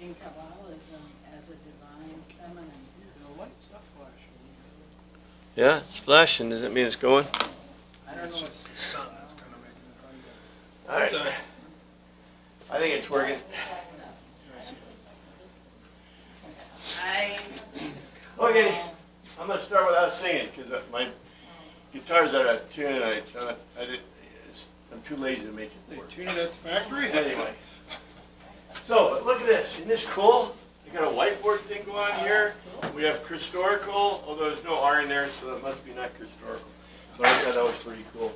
in Kabbalism as a divine feminine. The light's not flashing. Yeah, it's flashing. Does that mean it's going? I don't know It's what's. just the sun that's kind of making it All right. I think it's working. I. Okay, I'm gonna start without singing because my guitar's out of tune and I'm too lazy to make it They work. tune it at the factory? Anyway, so look at this. Isn't this cool? We got a whiteboard thing going on here. We have Christorical, although there's no R in there, so that must be not Christorical. But I thought that was pretty cool.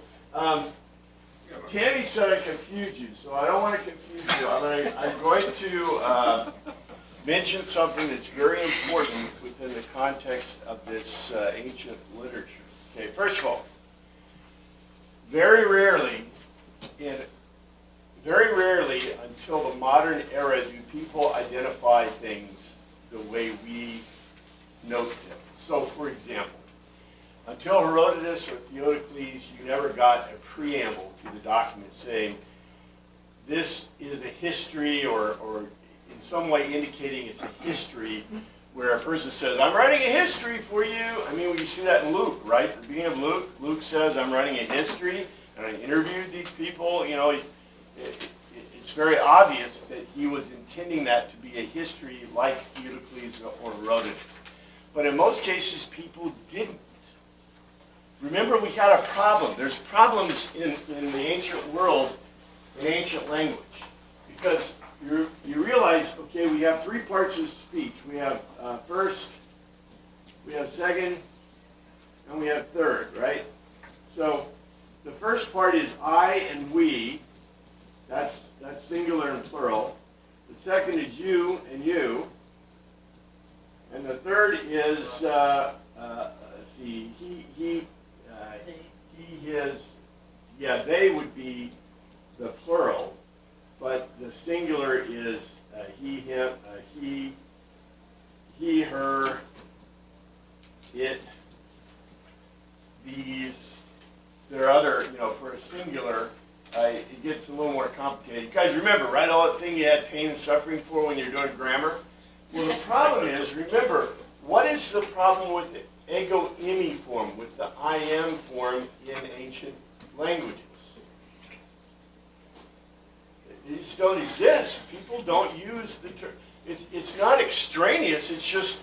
Tammy said I confused you, so I don't want to confuse you. I'm going to mention something that's very important within the context of this ancient literature. Okay, first of all, very rarely until the modern era do people identify things the way we note them. So, for example, until Herodotus or Theodocles, you never got a preamble to the document saying this is a history or in some way indicating it's a history where a person says, I'm writing a history for you. I mean, you see that in Luke, right? At the beginning of Luke, Luke says, I'm writing a history, and I interviewed these people. You know, it's very obvious that he was intending that to be a history like Theodocles or Herodotus. But in most cases, people didn't. Remember, we had a problem. There's problems in the ancient world, in ancient language, because you realize, okay, we have three parts of speech. We have first, we have second, and we have third, right? So the first part is I and we. That's singular and plural. The second is you and you. And the third is, let's see, he, his, yeah, they would be the plural, but the singular is he, him, he, her, it, these. There are other, for a singular, it gets a little more complicated. You guys remember, right, all that thing you had pain and suffering for when you're doing grammar? Well, the problem is, remember, what is the problem with the ego eimi form, with the I am form in ancient languages? They just don't exist. People don't use the term. It's not extraneous. It's just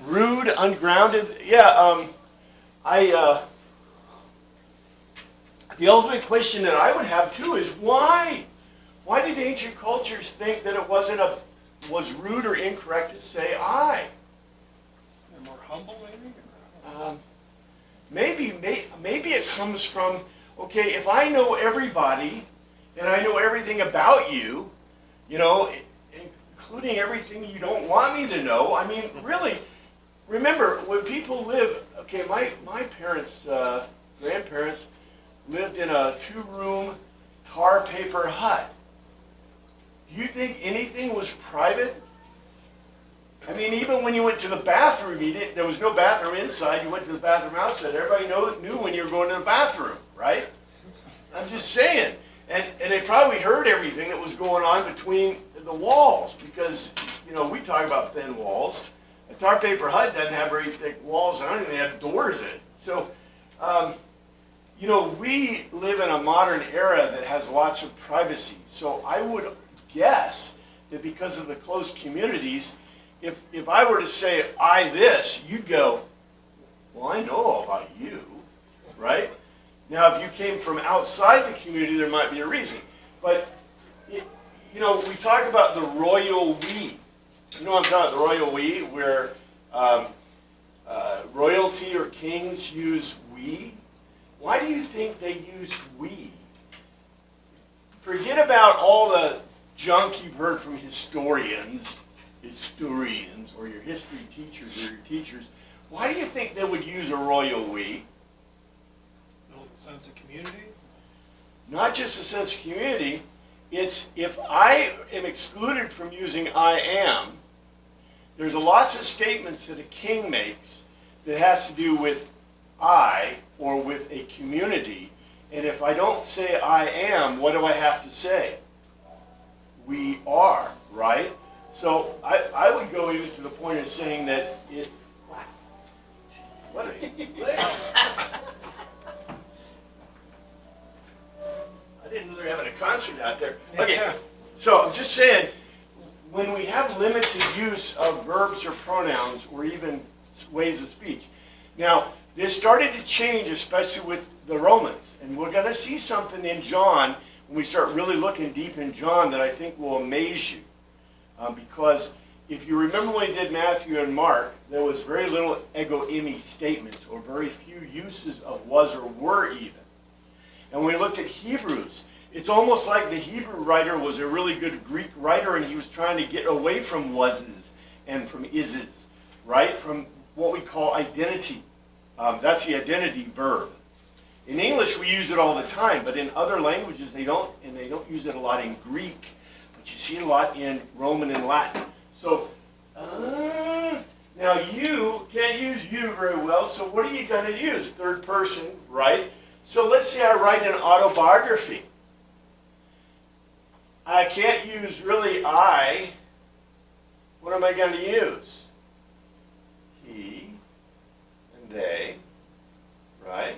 rude, ungrounded. Yeah. The ultimate question that I would have too is why? Why did ancient cultures think that it was rude or incorrect to say I? They're more humble, maybe? Maybe it comes from, okay, if I know everybody and I know everything about you, including everything you don't want me to know, I mean, really, remember, when people live, okay, my parents, grandparents, lived in a 2-room tar paper hut. Do you think anything was private? I mean, even when you went to the bathroom, there was no bathroom inside. You went to the bathroom outside. Everybody knew when you were going to the bathroom, right? I'm just saying. And they probably heard everything that was going on between the walls because, we talk about thin walls. A tar paper hut doesn't have very thick walls. I don't think they have doors in it. So, we live in a modern era that has lots of privacy. So I would guess that because of the close communities, if I were to say I this, you'd go, well, I know all about you, right? Now, if you came from outside the community, there might be a reason. But, we talk about the royal we. You know what I'm talking about, the royal we, where royalty or kings use we. Why do you think they use we? Forget about all the junk you've heard from historians, or your history teachers or your teachers. Why do you think they would use a royal we? A sense of community? Not just a sense of community. It's if I am excluded from using I am, there's lots of statements that a king makes that has to do with I or with a community. And if I don't say I am, what do I have to say? we are, right? So I would go even to the point of saying that it, what I didn't know they were having a concert out there. Okay, Yeah. so I'm just saying, when we have limited use of verbs or pronouns or even ways of speech. Now, this started to change, especially with the Romans. And we're going to see something in John when we start really looking deep in John that I think will amaze you. Because if you remember when he did Matthew and Mark, there was very little ego eimi statements or very few uses of was or were even. And when we looked at Hebrews, it's almost like the Hebrew writer was a really good Greek writer and he was trying to get away from was's and from is's, right? From what we call identity. That's the identity verb. In English, we use it all the time, but in other languages, they don't, and they don't use it a lot in Greek, but you see it a lot in Roman and Latin. So, now you can't use you very well, so what are you going to use? Third person, right? So let's say I write an autobiography. I can't use really I. What am I going to use? He and they, right?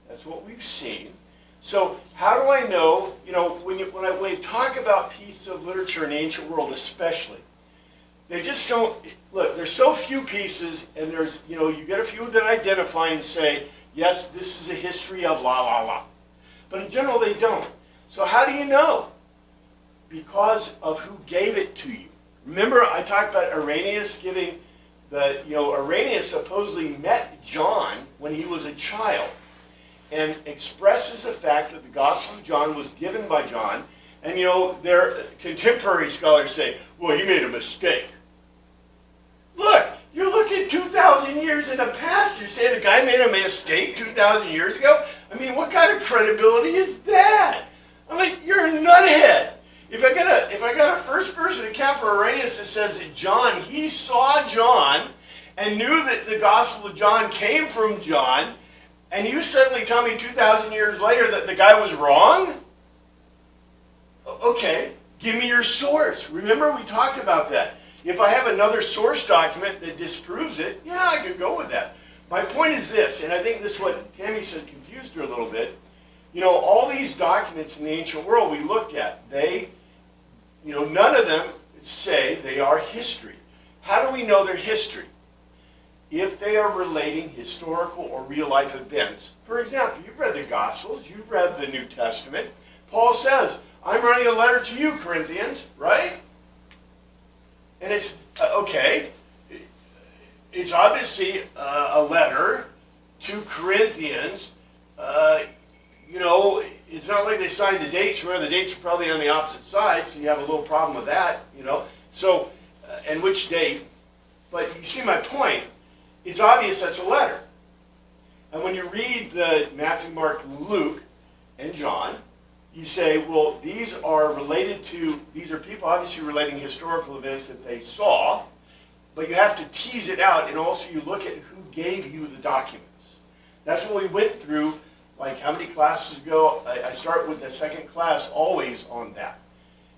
That's what we've seen. So how do I know, when we talk about pieces of literature in the ancient world especially, they just don't, look, there's so few pieces, and there's, you get a few that identify and say, yes, this is a history of la la la. But in general, they don't. So how do you know? Because of who gave it to you. Remember, I talked about Irenaeus giving Irenaeus supposedly met John when he was a child and expresses the fact that the Gospel of John was given by John. And, their contemporary scholars say, well, he made a mistake. Look, you're looking 2,000 years in the past. You're saying a guy made a mistake 2,000 years ago? I mean, what kind of credibility is that? I'm like, you're a nuthead. If I got a first-person account for Irenaeus that says that John, he saw John and knew that the Gospel of John came from John, and you suddenly tell me 2,000 years later that the guy was wrong? Okay, give me your source. Remember, we talked about that. If I have another source document that disproves it, yeah, I could go with that. My point is this, and I think this is what Tammy said confused her a little bit. All these documents in the ancient world we looked at, they, none of them say they are history. How do we know they're history? If they are relating historical or real-life events. For example, you've read the Gospels, you've read the New Testament. Paul says, I'm writing a letter to you, Corinthians, right? And it's, okay, it's obviously a letter to Corinthians. It's not like they signed the dates. Remember, the dates are probably on the opposite side, so you have a little problem with that, So, and which date. But you see my point. It's obvious that's a letter. And when you read the Matthew, Mark, Luke, and John, you say, well, these are people obviously relating historical events that they saw, but you have to tease it out, and also you look at who gave you the documents. That's what we went through, like how many classes ago. I start with the second class always on that.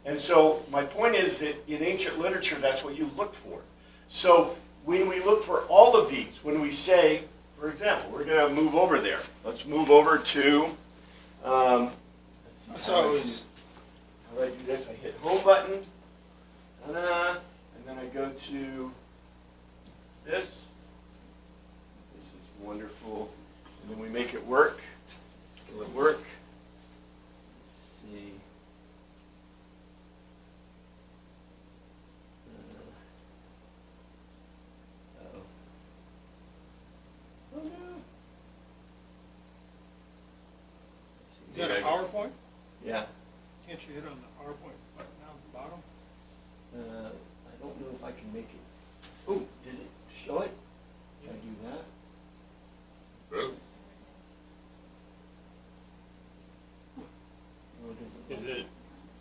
And so my point is that in ancient literature, that's what you look for. So when we look for all of these, when we say, for example, we're going to move over there. Let's move over to, So it was, how do I do this? I hit home button, and then I go to this. This is wonderful. And then we make it work. Will it work? Let's see. Uh-oh. Oh no. is that a PowerPoint? Yeah. Can't you hit on the PowerPoint button down at the bottom? I don't know if I can make it. Oh, did it show it? Can I do that? Is it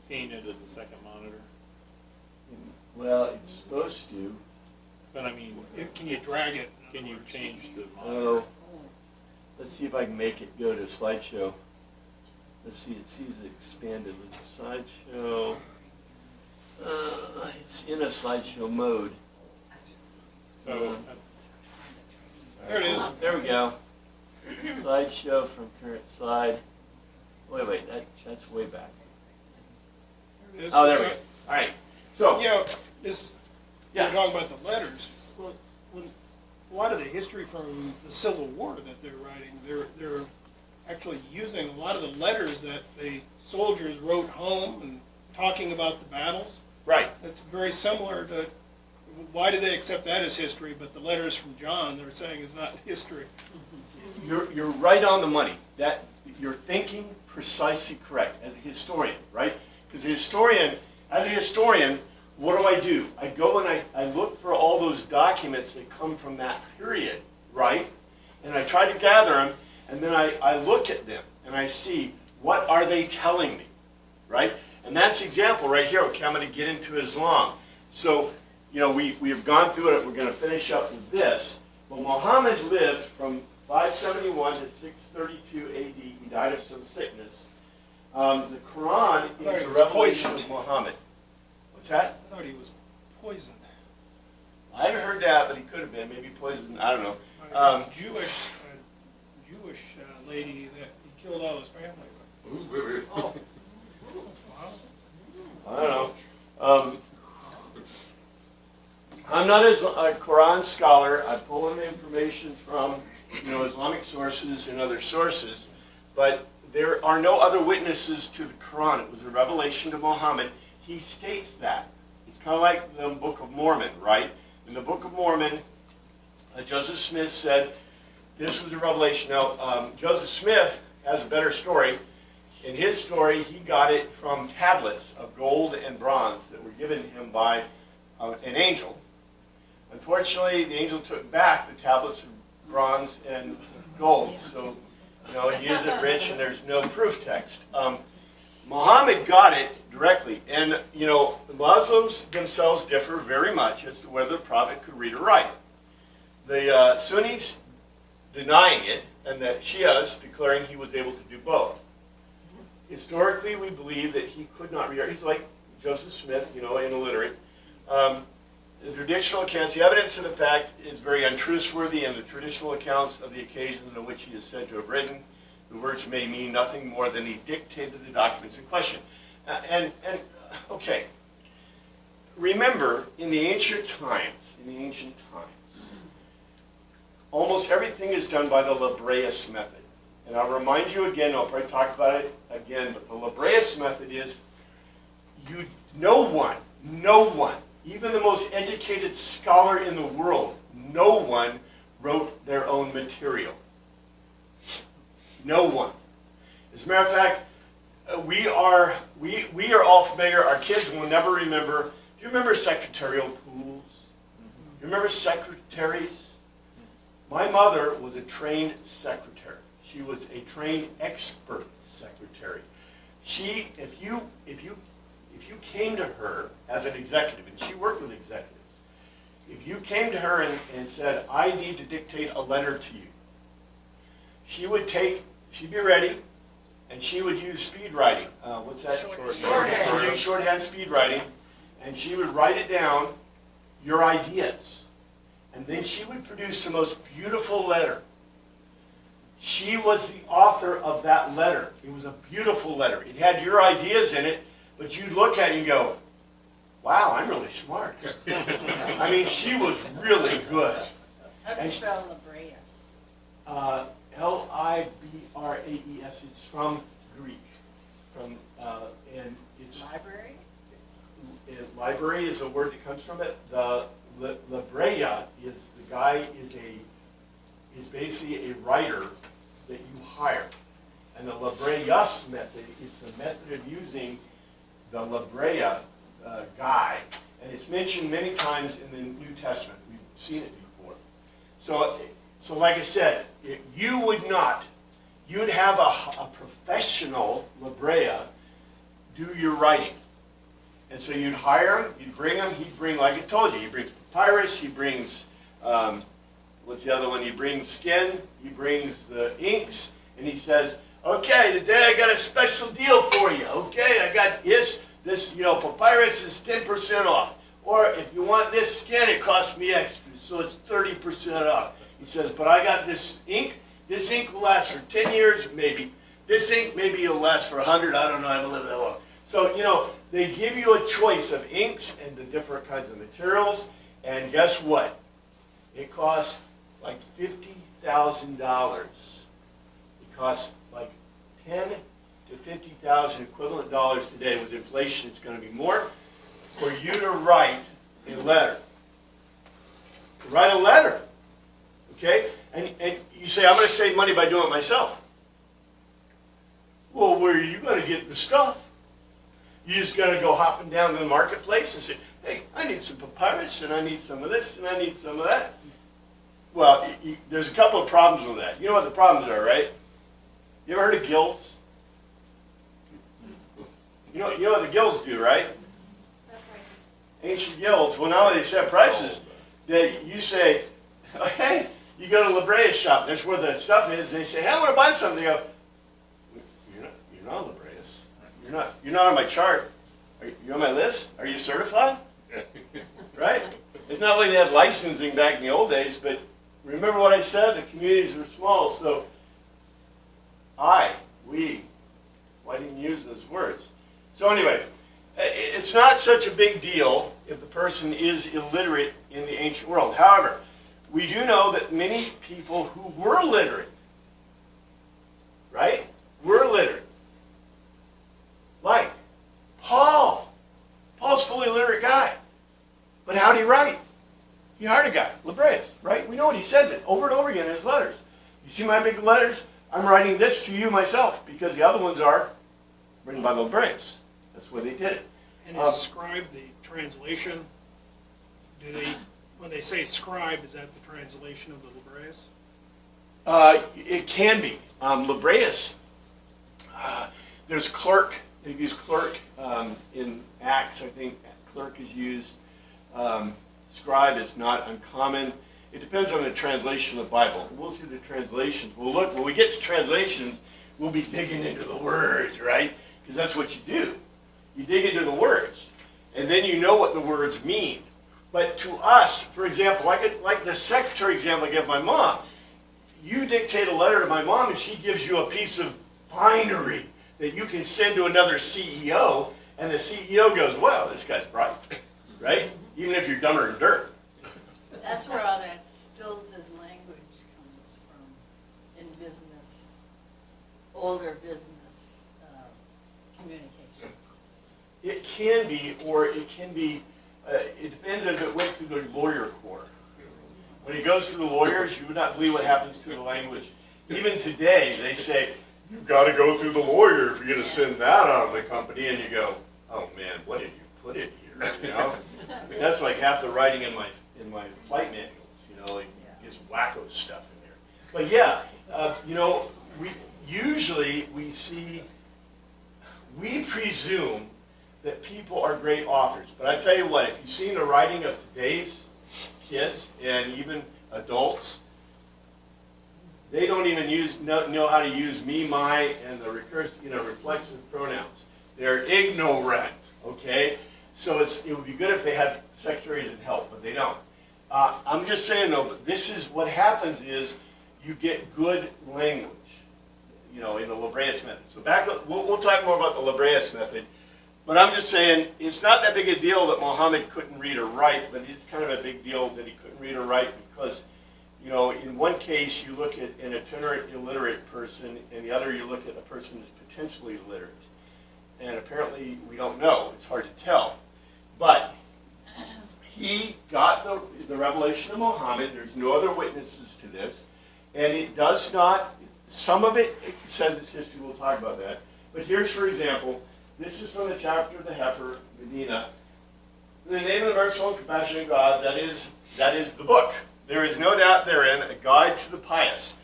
seeing it as a second monitor? Well, it's supposed to. But I mean, Can you drag it? can you change the monitor? Oh, let's see if I can make it go to slideshow. Let's see, it sees it expanded with the slideshow. It's in a slideshow mode. So, There it is. There we go. Slideshow from current slide. Wait, that's way back. There it is. Oh, there So, we go. All right. So, You know, this, Yeah. we're talking about the letters. Well, when, a lot of the history from the Civil War that they're writing, they're actually using a lot of the letters that the soldiers wrote home and talking about the battles. right. That's very similar to, why do they accept that as history, but the letters from John, they're saying is not history? You're right on the money. That you're thinking precisely correct as a historian, right? Because as a historian, what do? I go and I look for all those documents that come from that period, right? And I try to gather them, and then I look at them and I see, what are they telling me, right? And that's the example right here. Okay, I'm going to get into Islam. So, you know, we have gone through it. We're going to finish up with this. Well, Muhammad lived from 571 to 632 AD. He died of some sickness. The Quran is a revelation of Muhammad. What's that? I thought he was poisoned. I haven't heard that, but he could have been. Maybe poisoned. I don't know. By a Jewish lady that he killed all his family with. Oh, Wow. I don't know. I'm not a Quran scholar. I pull in the information from, Islamic sources and other sources, but there are no other witnesses to the Quran. It was a revelation to Muhammad. He states that. It's kind of like the Book of Mormon, right? In the Book of Mormon, Joseph Smith said this was a revelation. Now, Joseph Smith has a better story. In his story, he got it from tablets of gold and bronze that were given him by an angel. Unfortunately, the angel took back the tablets of bronze and gold, so he isn't rich and there's no proof text. Muhammad got it directly, and the Muslims themselves differ very much as to whether the prophet could read or write. The Sunnis denying it, and the Shias declaring he was able to do both. Historically, we believe that he could not read. He's like Joseph Smith, illiterate. The traditional accounts, the evidence of the fact is very untrustworthy, and the traditional accounts of the occasions on which he is said to have written, the words may mean nothing more than he dictated the documents in question. Okay, remember, in the ancient times, almost everything is done by the Libreus method. And I'll remind you again, I'll probably talk about it again, but the Libreus method is no one, even the most educated scholar in the world, no one wrote their own material. No one. As a matter of fact, we are all familiar, our kids will never remember, do you remember secretarial pools? Do you remember secretaries? My mother was a trained secretary. She was a trained expert secretary. If you came to her as an executive, and she worked with executives, if you came to her and said, I need to dictate a letter to you, she'd be ready, and she would use speed writing. What's that? Shorthand. She would use shorthand speed writing, and she would write it down, your ideas. And then she would produce the most beautiful letter. She was the author of that letter. It was a beautiful letter. It had your ideas in it, but you'd look at it and go, wow, I'm really smart. I mean, she was really good. How do you spell Libreus? Libraes. It's from Greek. And it's Library? library is a word that comes from it. The Librea is the guy is basically a writer that you hire. And the Libreus method is the method of using the Librea guy. And it's mentioned many times in the New Testament. We've seen it before. So like I said, you'd have a professional Librea do your writing. And so you'd hire him, you'd bring him, he'd bring, like I told you, he brings papyrus, he brings, what's the other one? He brings skin, he brings the inks, and he says, okay, today I got a special deal for you. Okay, I got this this, papyrus is 10% off. Or if you want this skin, it costs me extra, so it's 30% off. He says, but I got this ink will last for 10 years, maybe. This ink, maybe it'll last for 100, I don't know, I haven't lived that long. So, they give you a choice of inks and the different kinds of materials, and guess what? It costs like $50,000. It costs like 10 to 50,000 equivalent dollars today. With inflation, it's going to be more. For you to write a letter. To write a letter. Okay? And you say, I'm going to save money by doing it myself. Well, where are you going to get the stuff? You're just going to go hopping down to the marketplace and say, hey, I need some papyrus, and I need some of this, and I need some of that. Well, there's a couple of problems with that. You know what the problems are, right? You ever heard of guilds? You know what the guilds do, right? Ancient guilds. Well, now they set prices. You say, oh, hey, you go to La Brea's shop. That's where the stuff is. They say, hey, I want to buy something. You go, you're not La Bre's. You're not on my chart. Are you on my list? Are you certified? Right? It's not like they had licensing back in the old days, but remember what I said? The communities were small, so why didn't you use those words? So anyway, it's not such a big deal if the person is illiterate in the ancient world. However, we do know that many people who were literate, right, were literate. Like Paul. Paul's a fully literate guy. But how did he write? He hired a guy, La Bre's, right? We know what he says it over and over again in his letters. You see my big letters? I'm writing this to you myself because the other ones are written by La Bre's. That's why they did it. And is scribe the translation? When they say scribe, is that the translation of the La Bre's? It can be. La Bre's, there's clerk. They use clerk in Acts. I think clerk is used. Scribe is not uncommon. It depends on the translation of the Bible. We'll see the translations. We'll look, when we get to translations, we'll be digging into the words, right? Because that's what you do. You dig into the words, and then you know what the words mean. But to us, for example, like the secretary example I gave my mom, you dictate a letter to my mom, and she gives you a piece of finery that you can send to another CEO, and the CEO goes, wow, this guy's bright, right? Even if you're dumber than dirt. That's where all that stilted language comes from in business, older business communications. It can be, or it can be, it depends if it went through the lawyer court. When it goes to the lawyers, you would not believe what happens to the language. Even today, they say, you've got to go through the lawyer if you're going to send that out of the company, and you go, oh man, what did you put in here? You know? I mean, that's like half the writing in my flight manuals, like this wacko stuff in there. But yeah, we presume that people are great authors. But I tell you what, if you've seen the writing of today's kids and even adults, they don't even know how to use me, my, and the reflexive pronouns. They're ignorant, okay? So it would be good if they had secretaries and help, but they don't. I'm just saying though, but this is what happens is you get good language, in the La Bre's method. So we'll talk more about the La Bre's method, but I'm just saying it's not that big a deal that Muhammad couldn't read or write, but it's kind of a big deal that he couldn't read or write because, in one case you look at an itinerant illiterate person, and the other you look at a person who's potentially literate. And apparently we don't know, it's hard to tell. But he got the revelation of Muhammad. There's no other witnesses to this. And it does not, some of it says it's history, we'll talk about that. But here's, for example, this is from the chapter of the heifer, Medina. In the name of the merciful and compassionate God, that is the book. There is no doubt therein a guide to the pious,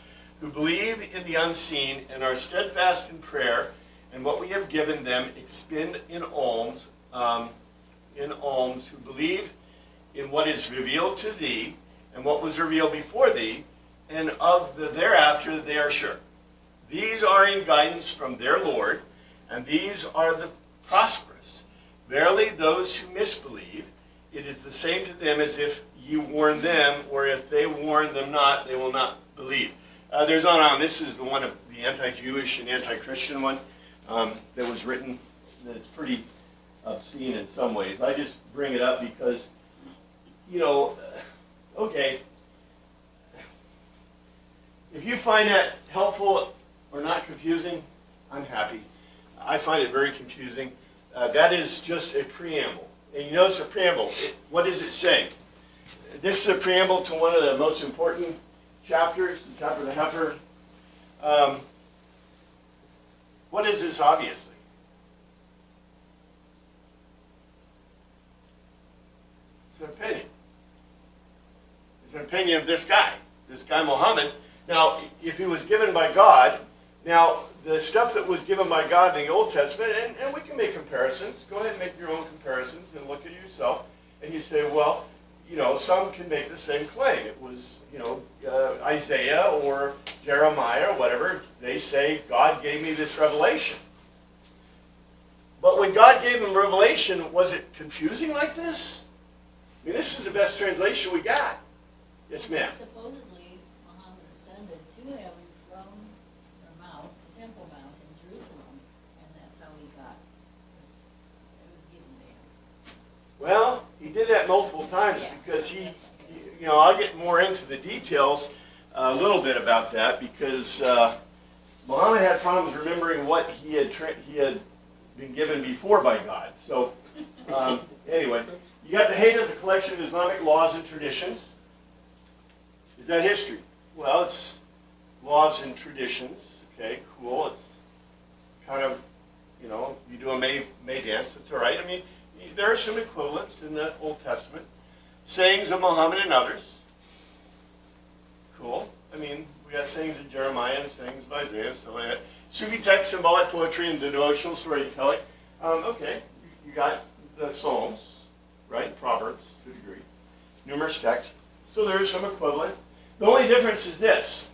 who believe in the unseen and are steadfast in prayer, and what we have given them expend in alms, who believe in what is revealed to thee, and what was revealed before thee, and of the thereafter they are sure. These are in guidance from their Lord, and these are the prosperous. Verily, those who misbelieve, it is the same to them as if you warn them, or if they warn them not, they will not believe. There's on. This is the one of the anti-Jewish and anti-Christian one that was written. That's pretty obscene in some ways. I just bring it up because, okay, if you find that helpful or not confusing, I'm happy. I find it very confusing. That is just a preamble. And you notice a preamble. What does it say? This is a preamble to one of the most important chapters, the chapter of the heifer. What is this, obviously? It's an opinion. It's an opinion of this guy Muhammad. Now, if he was given by God, now the stuff that was given by God in the Old Testament, and we can make comparisons. Go ahead and make your own comparisons and look at yourself, and you say, well, some can make the same claim. It was, Isaiah or Jeremiah or whatever. They say, God gave me this revelation. But when God gave them revelation, was it confusing like this? I mean, this is the best translation we got. Yes, ma'am. Supposedly, Muhammad ascended to heaven from the mount, the Temple Mount in Jerusalem, and that's how he got it was given to him. Well, he did that multiple times because I'll get more into the details a little bit about that because Muhammad had problems remembering what he had been given before by God. So anyway, you got the Hayat, the collection of Islamic laws and traditions. Is that history? Well, it's laws and traditions. Okay, cool. It's kind of, you do a May dance. It's all right. I mean, there are some equivalents in the Old Testament. Sayings of Muhammad and others. Cool. I mean, we got sayings of Jeremiah and sayings of Isaiah and stuff like that. Sufi text, symbolic poetry, and devotional storytelling. Okay, you got the Psalms, right? Proverbs, to a degree. Numerous texts. So there's some equivalent. The only difference is this.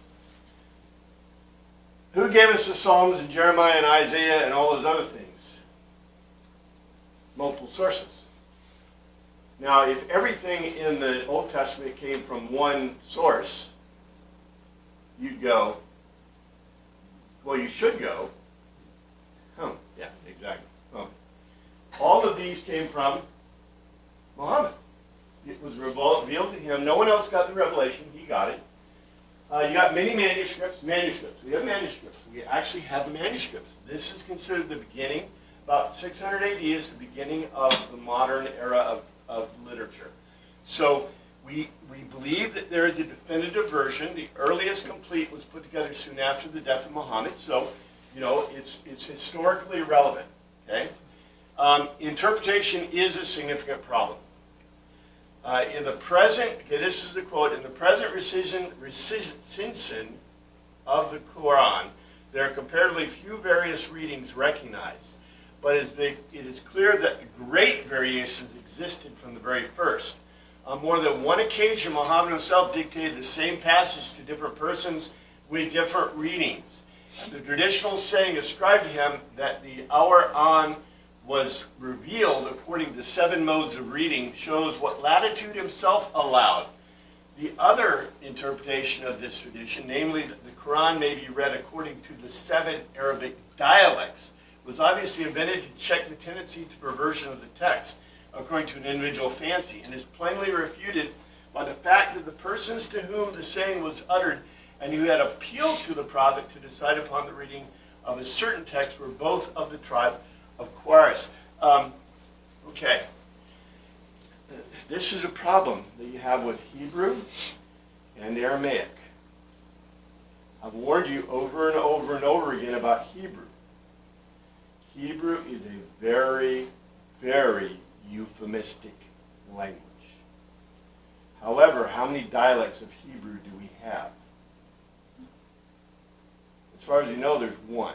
Who gave us the Psalms and Jeremiah and Isaiah and all those other things? Multiple sources. Now, if everything in the Old Testament came from one source, you'd go, well, you should go, yeah, exactly. All of these came from Muhammad. It was revealed to him. No one else got the revelation. He got it. You got many manuscripts. We have manuscripts. We actually have manuscripts. This is considered the beginning. About 600 AD is the beginning of the modern era of literature. So we believe that there is a definitive version. The earliest complete was put together soon after the death of Muhammad. So, it's historically relevant. Okay? Interpretation is a significant problem. In the present, this is the quote, in the present recension of the Quran, there are comparatively few various readings recognized, but it is clear that great variations existed from the very first. On more than one occasion, Muhammad himself dictated the same passage to different persons with different readings. And the traditional saying ascribed to him that the hour on was revealed according to 7 modes of reading shows what latitude himself allowed. The other interpretation of this tradition, namely that the Quran may be read according to the 7 Arabic dialects, was obviously invented to check the tendency to perversion of the text according to an individual fancy, and is plainly refuted by the fact that the persons to whom the saying was uttered and who had appealed to the prophet to decide upon the reading of a certain text were both of the tribe of Quraysh. Okay. This is a problem that you have with Hebrew and Aramaic. I've warned you over and over and over again about Hebrew. Hebrew is a very, very euphemistic language. However, how many dialects of Hebrew do we have? As far as you know, there's one.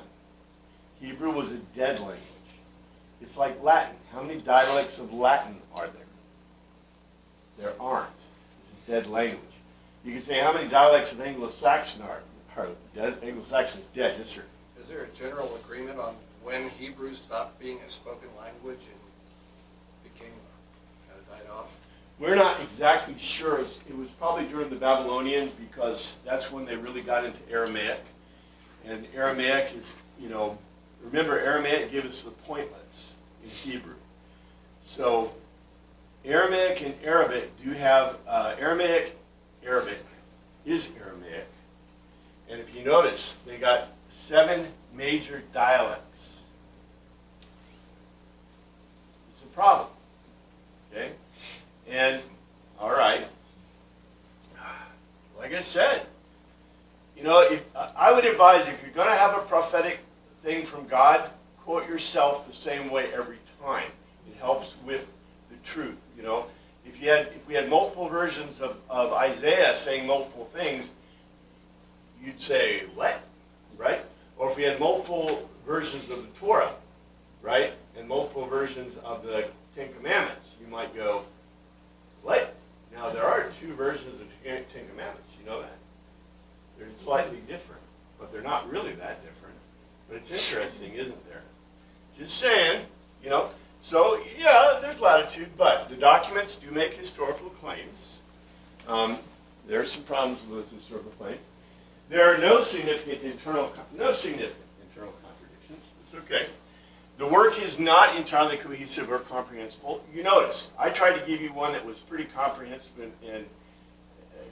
Hebrew was a dead language. It's like Latin. How many dialects of Latin are there? There aren't. It's a dead language. You can say how many dialects of Anglo-Saxon are dead? Anglo-Saxon is dead, yes, sir. Is there a general agreement on when Hebrew stopped being a spoken language We're not exactly sure. It was probably during the Babylonians because that's when they really got into Aramaic. And Aramaic is, remember Aramaic gave us the pointlets in Hebrew. So Aramaic and Arabic do have, Arabic is Aramaic. And if you notice, they got 7 major dialects. It's a problem, okay? And, all right, like I said, if I would advise if you're going to have a prophetic thing from God, quote yourself the same way every time. It helps with the truth, If we had multiple versions of Isaiah saying multiple things, you'd say, what? Right? Or if we had multiple versions of the Torah, right? And multiple versions of the Ten Commandments, you might go, what? Now, there are 2 versions of the Ten Commandments, you know that. They're slightly different, but they're not really that different. But it's interesting, isn't there? Just saying, So, yeah, there's latitude, but the documents do make historical claims. There are some problems with those historical claims. There are no significant internal contradictions. It's okay. The work is not entirely cohesive or comprehensible. You notice, I tried to give you one that was pretty comprehensive and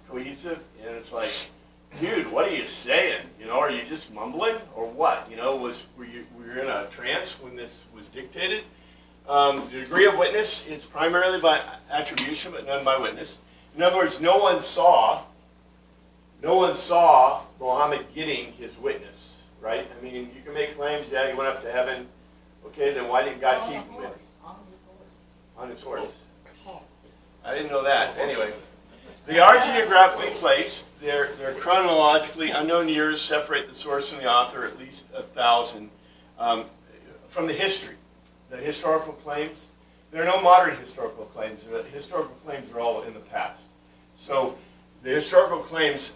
cohesive, and it's like, dude, what are you saying? Are you just mumbling or what? Were you in a trance when this was dictated? The degree of witness is primarily by attribution, but none by witness. In other words, no one saw Muhammad getting his witness, right? I mean, you can make claims, yeah, he went up to heaven. Okay, then why didn't God keep him there? On his horse. I didn't know that. Anyway, they are geographically placed. They're chronologically unknown years separate the source and the author at least 1,000 from the history. The historical claims, there are no modern historical claims. The historical claims are all in the past. So the historical claims,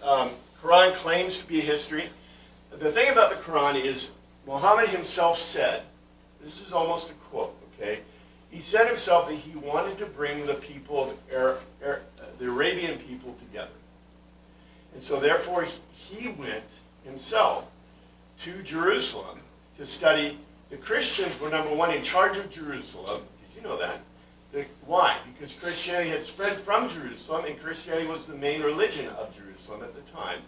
Quran claims to be history. The thing about the Quran is Muhammad himself said, this is almost a quote, okay? He said himself that he wanted to bring the people of the Arabian people together. And so therefore he went himself to Jerusalem to study. The Christians were, number one, in charge of Jerusalem. Did you know that? Why? Because Christianity had spread from Jerusalem, and Christianity was the main religion of Jerusalem at the time.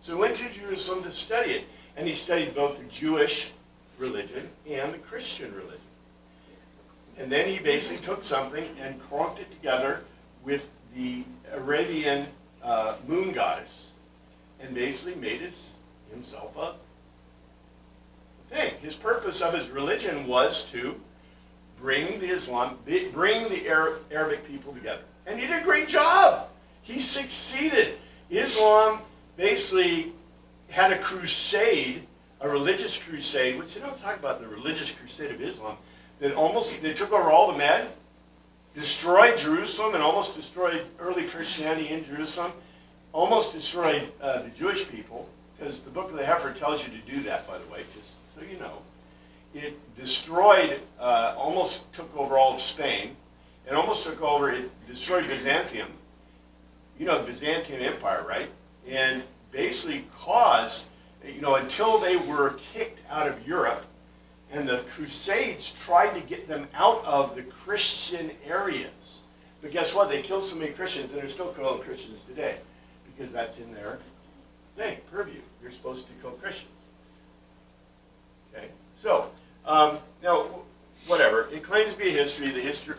So he went to Jerusalem to study it, and he studied both the Jewish religion and the Christian religion. And then he basically took something and clumped it together with the Arabian moon goddess, and basically made himself a thing. His purpose of his religion was to bring the Arabic people together. And he did a great job. He succeeded. Islam basically had a crusade, a religious crusade, which they don't talk about the religious crusade of Islam, that they took over all the men, destroyed Jerusalem, and almost destroyed early Christianity in Jerusalem, almost destroyed the Jewish people, because the Book of the Heifer tells you to do that, by the way, just so you know. It destroyed, almost took over all of Spain, and it destroyed Byzantium. You know the Byzantine Empire, right? And basically caused, until they were kicked out of Europe, and the Crusades tried to get them out of the Christian areas. But guess what? They killed so many Christians, and they're still killing Christians today, because that's in their thing, purview. You're supposed to kill Christians. Okay? So, now, whatever. It claims to be a history. The history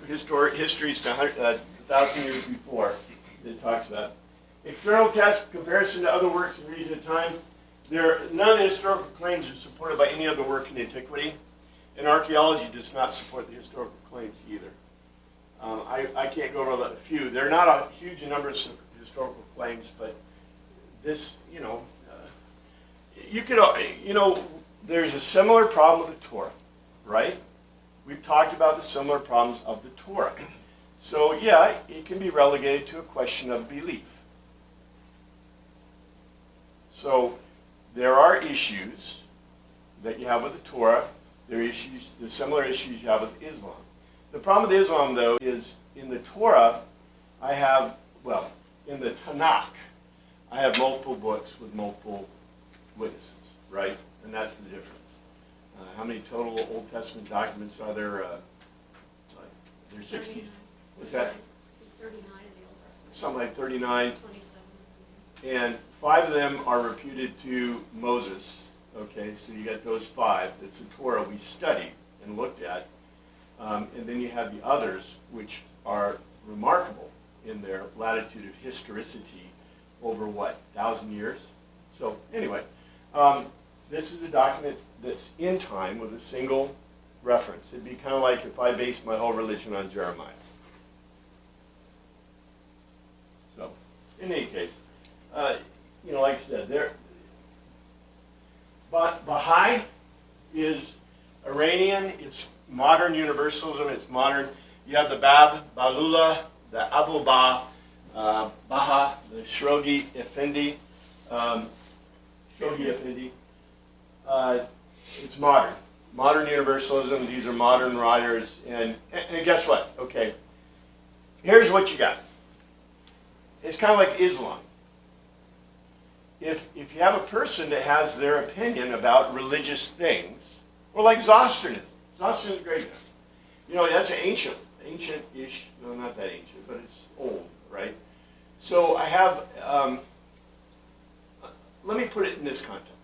is 1,000 years before it talks about. External test, comparison to other works in region of time. None of the historical claims are supported by any other work in antiquity, and archaeology does not support the historical claims either. I can't go over a few. There are not a huge number of historical claims, but this, there's a similar problem with the Torah, right? We've talked about the similar problems of the Torah. So, yeah, it can be relegated to a question of belief. So, there are issues that you have with the Torah. There are issues, the similar issues you have with Islam. The problem with Islam, though, is in the Torah, I have, well, in the Tanakh, I have multiple books with multiple witnesses, right? And that's the difference. How many total Old Testament documents are there? There's 60. What's that? 39 in the Old Testament. Something like 39. 27. And 5 of them are reputed to Moses. Okay, so you got those 5. It's a Torah we studied and looked at. And then you have the others, which are remarkable in their latitude of historicity over what, 1,000 years? So anyway, this is a document that's in time with a single reference. It'd be kind of like if I based my whole religion on Jeremiah. So, in any case, like I said, but Baha'i is Iranian. It's modern universalism. It's modern. You have the Bab, Balula, the Abu Baha, the Shoghi Effendi. Shoghi Effendi. It's modern. Modern universalism. These are modern writers. And guess what? Okay. Here's what you got. It's kind of like Islam. If you have a person that has their opinion about religious things, or like Zoroastrianism. Zoroastrianism is great. That's ancient-ish, no, not that ancient, but it's old, right? So I have, let me put it in this context.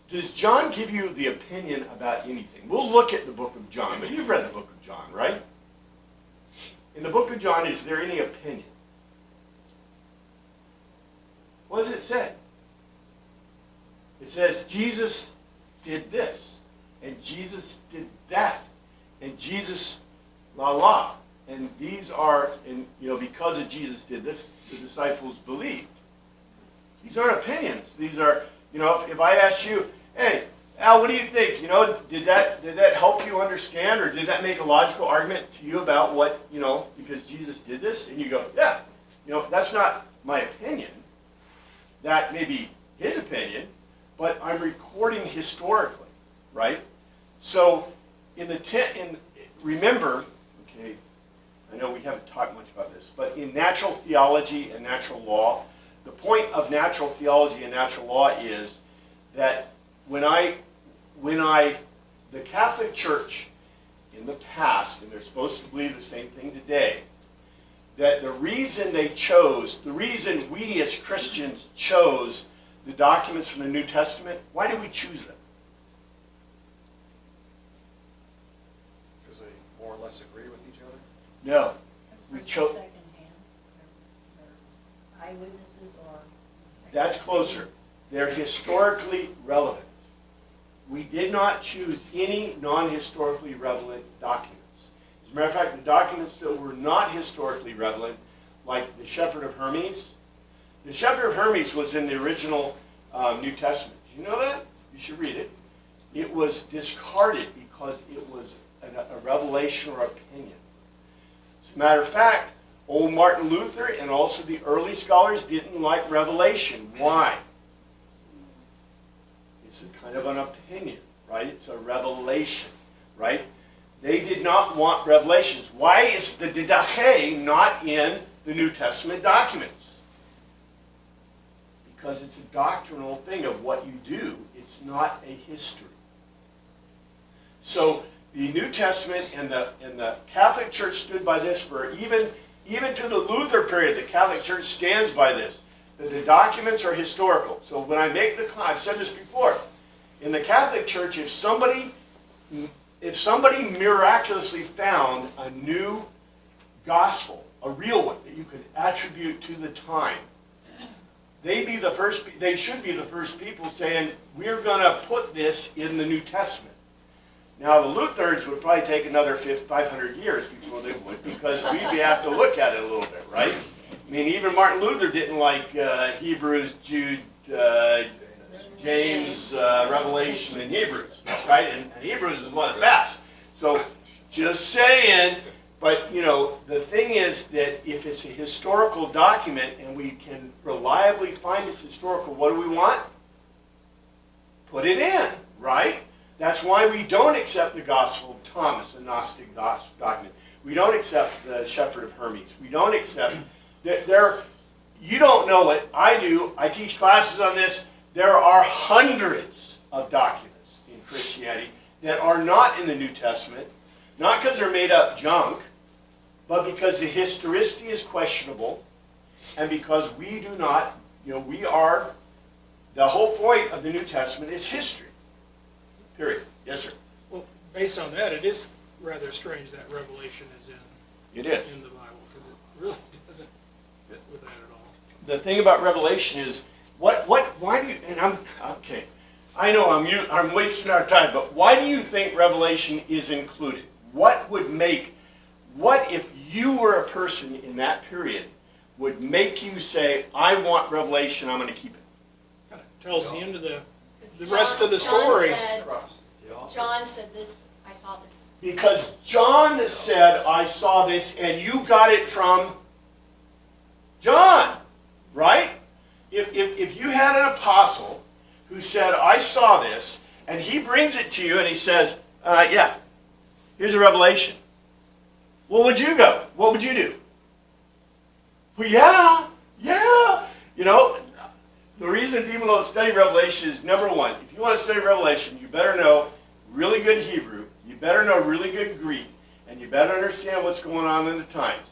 Does John give you the opinion about anything? We'll look at the book of John, but you've read the book of John, right? In the book of John, is there any opinion? What does it say? It says Jesus did this, and Jesus did that, and Jesus la. And these are, because of Jesus did this, the disciples believed. These aren't opinions. These are, if I ask you, hey, Al, what do you think? Did that help you understand, or did that make a logical argument to you about what, because Jesus did this? And you go, yeah, that's not my opinion. That may be his opinion, but I'm recording historically, right? So remember, okay, I know we haven't talked much about this, but in natural theology and natural law, the point of natural theology and natural law is that the Catholic Church in the past, and they're supposed to believe the same thing today, that the reason we as Christians chose the documents from the New Testament, why did we choose them? Because they more or less agree with each other? No. We chose. Secondhand, or eyewitnesses, or. That's closer. They're historically relevant. We did not choose any non-historically relevant documents. As a matter of fact, the documents that were not historically relevant, like the Shepherd of Hermes, the Shepherd of Hermes was in the original New Testament. Do you know that? You should read it. It was discarded because it was a revelation or opinion. As a matter of fact, old Martin Luther and also the early scholars didn't like revelation. Why? It's a kind of an opinion, right? It's a revelation, right? They did not want revelations. Why is the Didache not in the New Testament documents? Because it's a doctrinal thing of what you do. It's not a history. So the New Testament and the Catholic Church stood by this for even to the Luther period. The Catholic Church stands by this, that the documents are historical. So when I make I've said this before, in the Catholic Church, if somebody miraculously found a new gospel, a real one that you could attribute to the time, they should be the first people saying, we're going to put this in the New Testament. Now, the Lutherans would probably take another 500 years before they would, because we'd have to look at it a little bit, right? I mean, even Martin Luther didn't like Hebrews, Jude, James, Revelation, and Hebrews, right? And Hebrews is one of the best. So, just saying, but, the thing is that if it's a historical document and we can reliably find it's historical, what do we want? Put it in, right? That's why we don't accept the Gospel of Thomas, the Gnostic document. We don't accept the Shepherd of Hermes. We don't accept that you don't know it. I do. I teach classes on this. There are hundreds of documents in Christianity that are not in the New Testament, not because they're made up junk, but because the historicity is questionable, and because we do not, the whole point of the New Testament is history. Period. Yes, sir. Well, based on that, it is rather strange that Revelation is It is. in the Bible, because it really doesn't fit with that at all. The thing about Revelation is, why do you, and okay, I know I'm wasting our time, but why do you think Revelation is included? What if you were a person in that period would make you say, I want Revelation, I'm going to keep it? Kind of tells the end of the rest of the story. John said this, I saw this. Because John said, I saw this, and you got it from John, right? If you had an apostle who said, I saw this, and he brings it to you and he says, yeah, here's a revelation. Well, would you go? What would you do? Well, yeah. The reason people don't study Revelation is, number one, if you want to study Revelation, you better know really good Hebrew, you better know really good Greek, and you better understand what's going on in the times.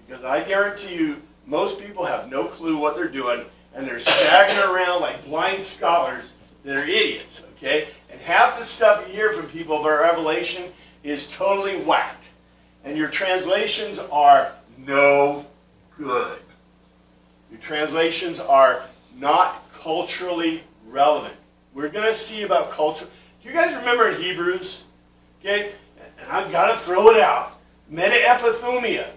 Because I guarantee you, most people have no clue what they're doing, and they're staggering around like blind scholars that are idiots, okay? And half the stuff you hear from people about Revelation is totally whacked. And your translations are no good. Your translations are not culturally relevant. We're going to see about culture. Do you guys remember in Hebrews? Okay? And I've got to throw it out. Metaepithumia.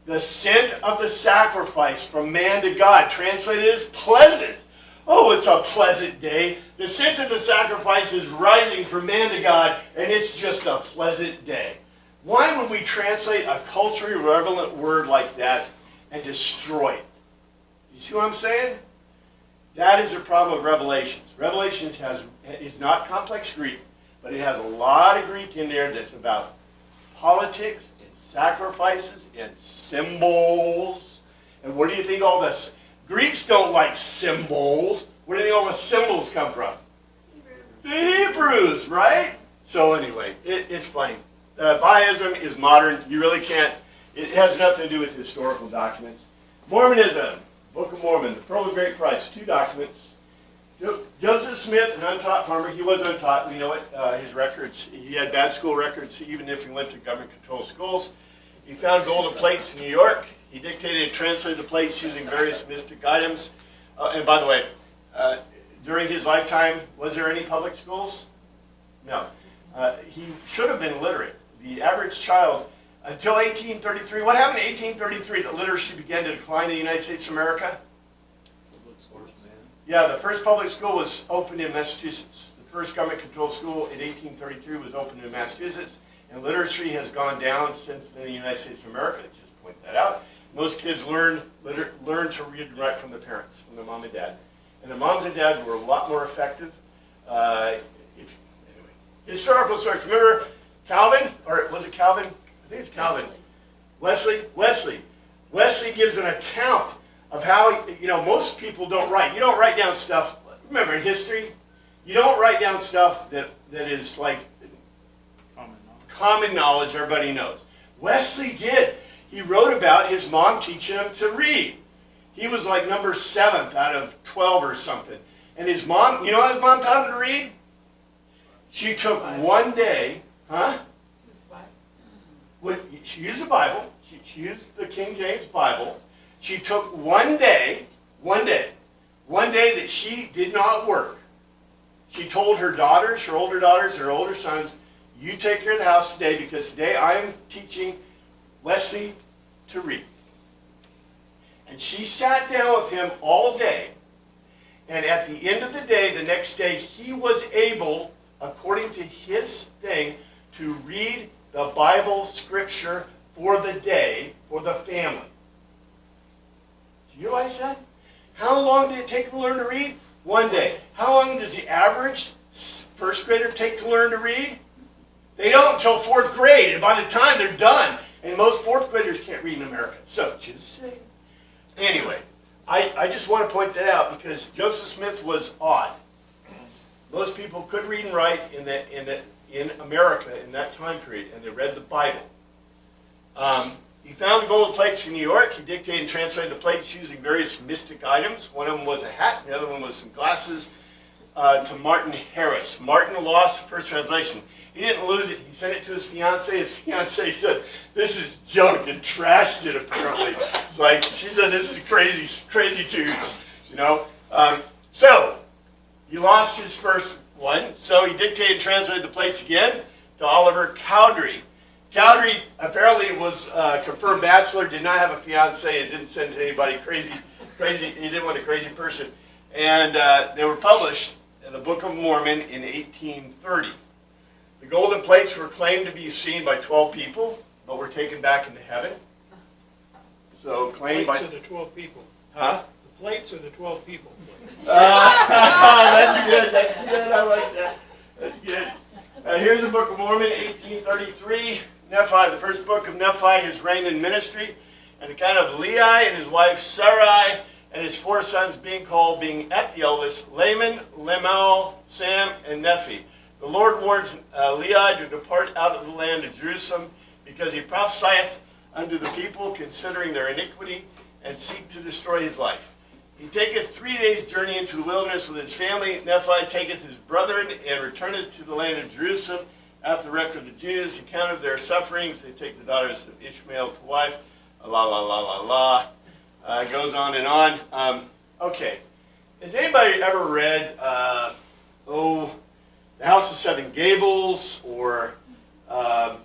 The scent of the sacrifice from man to God. Translated as pleasant. Oh, it's a pleasant day. The scent of the sacrifice is rising from man to God, and it's just a pleasant day. Why would we translate a culturally relevant word like that and destroy it? You see what I'm saying? That is the problem with Revelations. Revelations is not complex Greek, but it has a lot of Greek in there that's about politics and sacrifices and symbols. And where do you think all this? Greeks don't like symbols. Where do you think all the symbols come from? The Hebrews, right? So anyway, it's funny. Bahaism is modern. You really can't. It has nothing to do with historical documents. Mormonism, Book of Mormon, the Pearl of Great Price, 2 documents. Joseph Smith, an untaught farmer. He was untaught. We know it. His records. He had bad school records, even if he went to government-controlled schools. He found golden plates in New York. He dictated and translated the plates using various mystic items. And by the way, during his lifetime, was there any public schools? No. He should have been literate. The average child, until 1833, what happened in 1833 that literacy began to decline in the United States of America? Yeah, the first public school was opened in Massachusetts. The first government-controlled school in 1833 was opened in Massachusetts, and literacy has gone down since then in the United States of America. I just point that out. Most kids learn to read and write from their parents, from their mom and dad. And their moms and dads were a lot more effective. Anyway, historical source. Remember Calvin? Or was it Calvin? I think it's Calvin. Wesley gives an account of how, most people don't write. You don't write down stuff. Remember, in history, you don't write down stuff that is like common knowledge everybody knows. Wesley did. He wrote about his mom teaching him to read. He was like number 7th out of 12 or something. And his mom, you know how his mom taught him to read? She took one day, she used the Bible. She used the King James Bible. She took one day that she did not work. She told her daughters, her older daughters, her older sons, you take care of the house today because today I am teaching Wesley to read. And she sat down with him all day. And at the end of the day, the next day, he was able, according to his thing, to read the Bible scripture for the day, for the family. Do you know what I said? How long did it take to learn to read? One day. How long does the average first grader take to learn to read? They don't until 4th grade, and by the time they're done And most fourth graders can't read in America. So, just saying. Anyway, I just want to point that out because Joseph Smith was odd. Most people could read and write in America in that time period, and they read the Bible. He found the golden plates in New York. He dictated and translated the plates using various mystic items. One of them was a hat, and the other one was some glasses to Martin Harris. Martin lost the first translation. He didn't lose it. He sent it to his fiancée. His fiancée said, "This is junk," and trashed it, apparently. It's like, she said, "This is crazy tunes," you know. So, he lost his first one, so he dictated and translated the plates again to Oliver Cowdery. Cowdery apparently was a confirmed bachelor, did not have a fiancée, and didn't send to anybody crazy. He didn't want a crazy person. And they were published in the Book of Mormon in 1830. The golden plates were claimed to be seen by 12 people, but were taken back into heaven. So claimed by... Plates are the 12 people. Huh? The plates are the 12 people. That's good. That's good. I like that. That's good. Here's the Book of Mormon, 1833. Nephi, the first book of Nephi, his reign and ministry, an account of Lehi and his wife Sarai and his 4 sons being at the eldest, Laman, Lemuel, Sam, and Nephi. The Lord warns Lehi to depart out of the land of Jerusalem because he prophesieth unto the people considering their iniquity and seek to destroy his life. He taketh 3 days' journey into the wilderness with his family. Nephi taketh his brethren and returneth to the land of Jerusalem. After the record of the Jews, he counted their sufferings. They take the daughters of Ishmael to wife. La la la la la. Goes on and on. Okay. Has anybody ever read, The House of Seven Gables, or how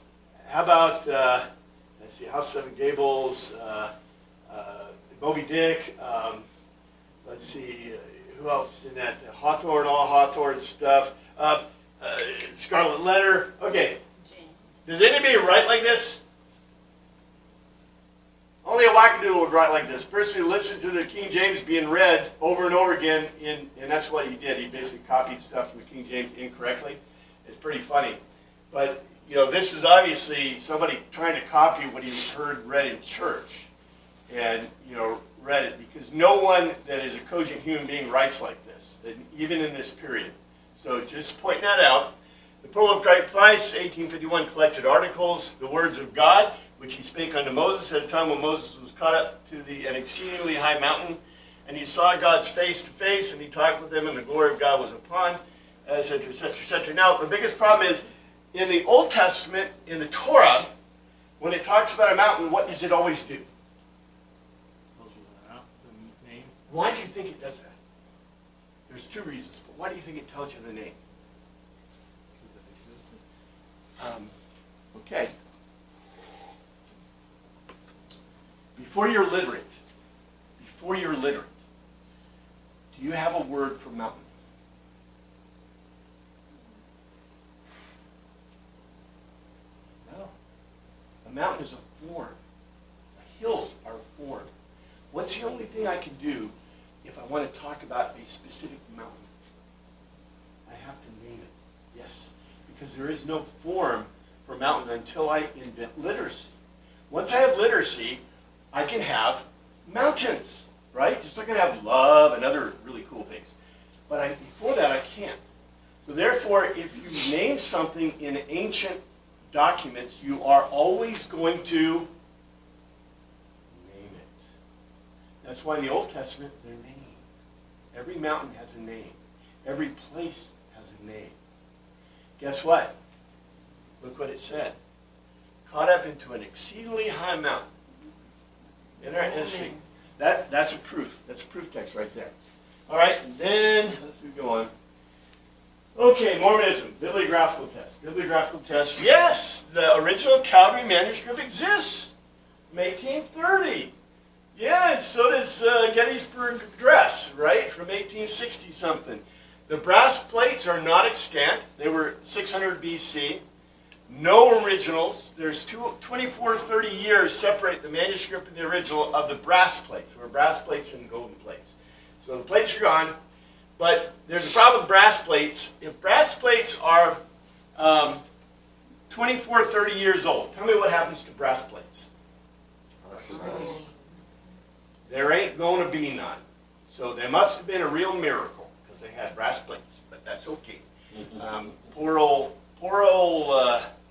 about, let's see, House of Seven Gables, Moby Dick, let's see, who else in that? Hawthorne, all Hawthorne stuff. Scarlet Letter. Okay. James. Does anybody write like this? Only a wackadoodle would write like this. Person who listened to the King James being read over and over again, and that's what he did. He basically copied stuff from the King James incorrectly. It's pretty funny. But, you know, this is obviously somebody trying to copy what he heard read in church. And, you know, read it. Because no one that is a cogent human being writes like this, even in this period. So just pointing that out. The Pearl of Great Price, 1851, collected articles, the words of God, which he spake unto Moses at a time when Moses was caught up to an exceedingly high mountain, and he saw God's face to face, and he talked with him, and the glory of God was upon, etc., etc., etc. Now, the biggest problem is, in the Old Testament, in the Torah, when it talks about a mountain, what does it always do? The name. Why do you think it does that? There's 2 reasons, but why do you think it tells you the name? Because it existed. Okay. Before you're literate, do you have a word for mountain? No. A mountain is a form. Hills are a form. What's the only thing I can do if I want to talk about a specific mountain? I have to name it. Yes. Because there is no form for mountain until I invent literacy. Once I have literacy, I can have mountains, right? Just like I can have love and other really cool things. But before that, I can't. So therefore, if you name something in ancient documents, you are always going to name it. That's why in the Old Testament, they're named. Every mountain has a name. Every place has a name. Guess what? Look what it said. Caught up into an exceedingly high mountain. Interesting. That's a proof. That's a proof text right there. All right, and then let's go on. Okay, Mormonism, bibliographical test. Bibliographical test. Yes, the original Cowdery manuscript exists from 1830. Yeah, and so does Gettysburg Address, right, from 1860 something. The brass plates are not extant. They were 600 BC. No originals. There's 24, 30 years separate the manuscript and the original of the brass plates. There were brass plates and golden plates. So the plates are gone, but there's a problem with brass plates. If brass plates are 24, 30 years old. Tell me what happens to brass plates. There ain't going to be none. So there must have been a real miracle because they had brass plates, but that's okay. Poor old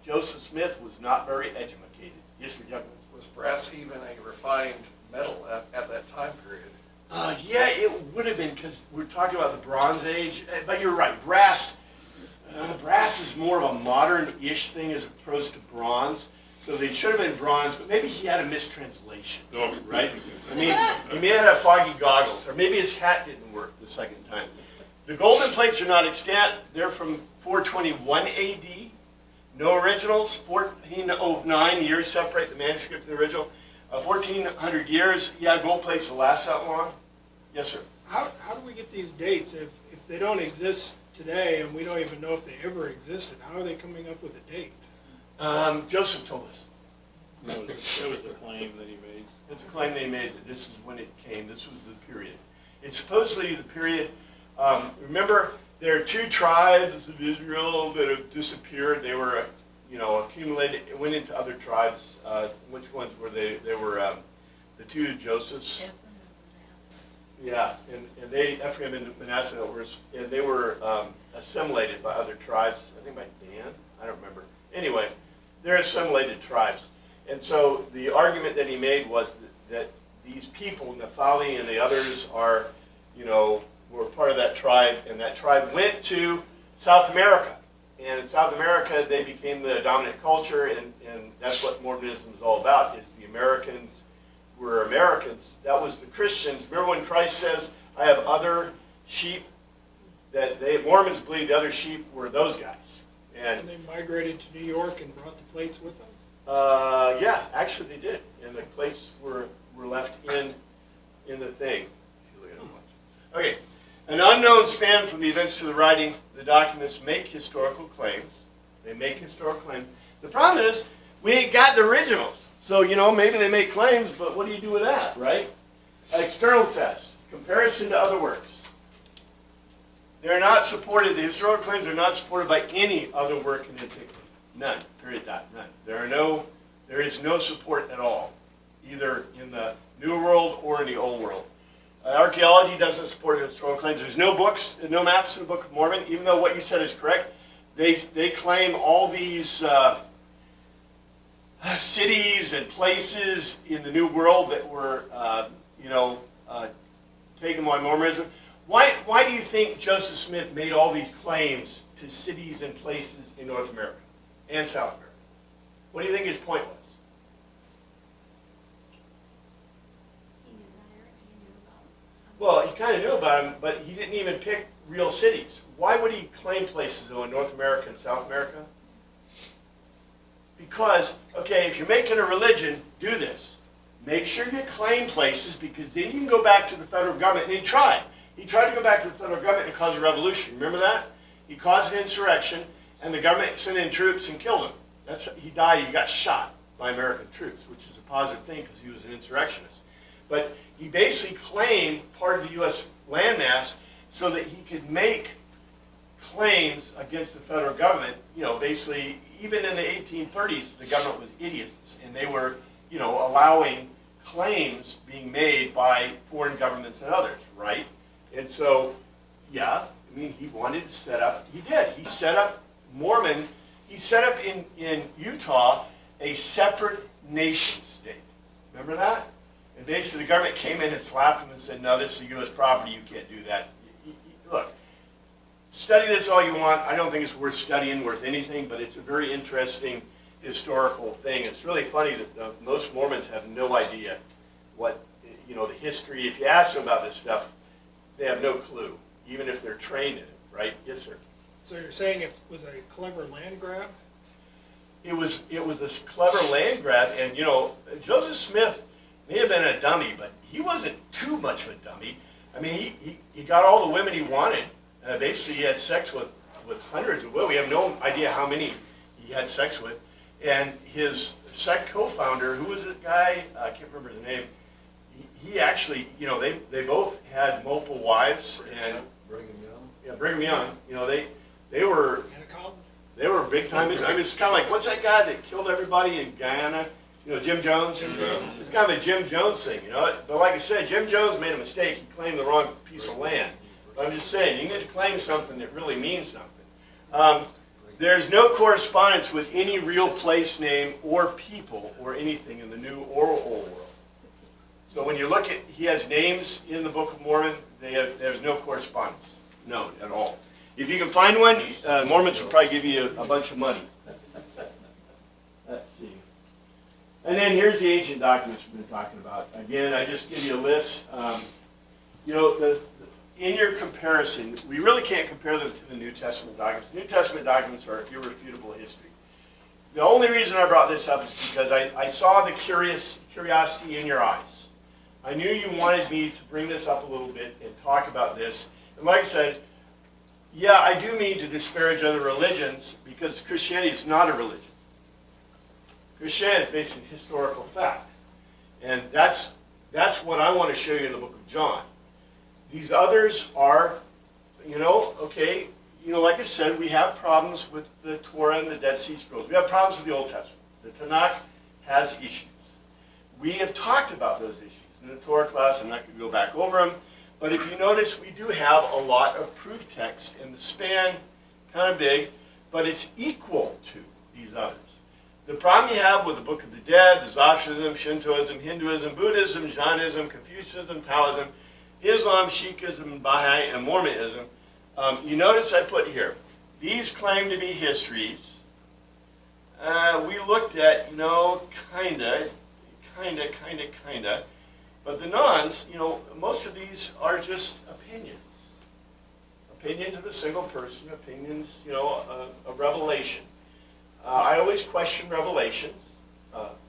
Joseph Smith was not very educated. Yes, sir, Doug? Was brass even a refined metal at that time period? Yeah, it would have been because we're talking about the Bronze Age. But you're right, brass. Brass is more of a modern-ish thing as opposed to bronze. So they should have been bronze, but maybe he had a mistranslation, right? I mean, he may have had foggy goggles, or maybe his hat didn't work the second time. The golden plates are not extant. They're from 421 AD. No originals. 1409 years separate the manuscript from the original. 1400 years. Yeah, gold plates will last that long. Yes, sir. How do we get these dates if they don't exist today and we don't even know if they ever existed? How are they coming up with a date? Joseph told us. That was a claim that he made. It's a claim they made that this is when it came. This was the period. It's supposedly the period. Remember, there are two tribes of Israel that have disappeared. They were, accumulated. It went into other tribes. Which ones were they? They were the two Josephs. Yeah, and they, Ephraim and Manasseh, and they were assimilated by other tribes. I think by Dan. I don't remember. Anyway, they're assimilated tribes. And so the argument that he made was that these people, Naphtali and the others, are, were part of that tribe, and that tribe went to South America. And in South America, they became the dominant culture, and that's what Mormonism is all about, is the Americans were Americans. That was the Christians. Remember when Christ says, I have other sheep, that Mormons believe the other sheep were those guys. And they migrated to New York and brought the plates with them? Yeah, actually they did. And the plates were left in the thing. Okay. An unknown span from the events to the writing, the documents make historical claims. They make historical claims. The problem is, we ain't got the originals. So, maybe they make claims, but what do you do with that, right? External tests. Comparison to other works. They're not supported, the historical claims are not supported by any other work in antiquity. None. Period. None. There is no support at all, either in the New World or in the Old World. Archaeology doesn't support historical claims. There's no books, no maps in the Book of Mormon, even though what you said is correct. They claim all these cities and places in the New World that were, taken by Mormonism. Why do you think Joseph Smith made all these claims to cities and places in North America and South America? What do you think his point was? He knew about it, he knew about it. Well, he kind of knew about them, but he didn't even pick real cities. Why would he claim places, though, in North America and South America? Because, okay, if you're making a religion, do this. Make sure you claim places, because then you can go back to the federal government. And he tried. He tried to go back to the federal government and cause a revolution. Remember that? He caused an insurrection, and the government sent in troops and killed him. He died. He got shot by American troops, which is a positive thing because he was an insurrectionist. But he basically claimed part of the U.S. landmass so that he could make claims against the federal government. Basically, even in the 1830s, the government was idiots, and they were, allowing claims being made by foreign governments and others, right? And so, yeah, he wanted to set up, he did. He set up he set up in Utah a separate nation state. Remember that? And basically the government came in and slapped him and said, no, this is U.S. property, you can't do that. Look, study this all you want. I don't think it's worth studying, worth anything, but it's a very interesting historical thing. It's really funny that most Mormons have no idea what, the history. If you ask them about this stuff, they have no clue, even if they're trained in it, right? Yes, sir. So you're saying it was a clever land grab? It was a clever land grab, and Joseph Smith may have been a dummy, but he wasn't too much of a dummy. I mean, he got all the women he wanted. Basically, he had sex with hundreds of women. We have no idea how many he had sex with. And his co-founder, who was a guy, I can't remember his name, he actually, they both had multiple wives. And Brigham Young. Yeah, Brigham Young. They were, Anna Cotton? They were big time. I mean, it's kind of like, what's that guy that killed everybody in Guyana? You know, Jim Jones? Jim Jones. It's kind of a Jim Jones thing, you know. But like I said, Jim Jones made a mistake. He claimed the wrong piece of land. But I'm just saying, you need to claim something that really means something. There's no correspondence with any real place name or people or anything in the New or Old World. So when you look at, he has names in the Book of Mormon, there's no correspondence. No, at all. If you can find one, Mormons will probably give you a bunch of money. Let's see. And then here's the ancient documents we've been talking about. Again, I just give you a list. You know, in your comparison, we really can't compare them to the New Testament documents. New Testament documents are irrefutable history. The only reason I brought this up is because I saw the curiosity in your eyes. I knew you wanted me to bring this up a little bit and talk about this. And like I said, yeah, I do mean to disparage other religions because Christianity is not a religion. Christianity is based on historical fact. And that's what I want to show you in the book of John. These others are, you know, okay, you know, like I said, we have problems with the Torah and the Dead Sea Scrolls. We have problems with the Old Testament. The Tanakh has issues. We have talked about those issues in the Torah class. I'm not going to go back over them. But if you notice, we do have a lot of proof text, and the span kind of big, but it's equal to these others. The problem you have with the Book of the Dead, the Zoroastrianism, Shintoism, Hinduism, Buddhism, Jainism, Confucianism, Taoism, Islam, Sikhism, Baha'i, and Mormonism, you notice I put here, these claim to be histories. We looked at, you know, kinda. But the nuns, you know, most of these are just opinions. Opinions of a single person, opinions, you know, of revelation. I always question revelations.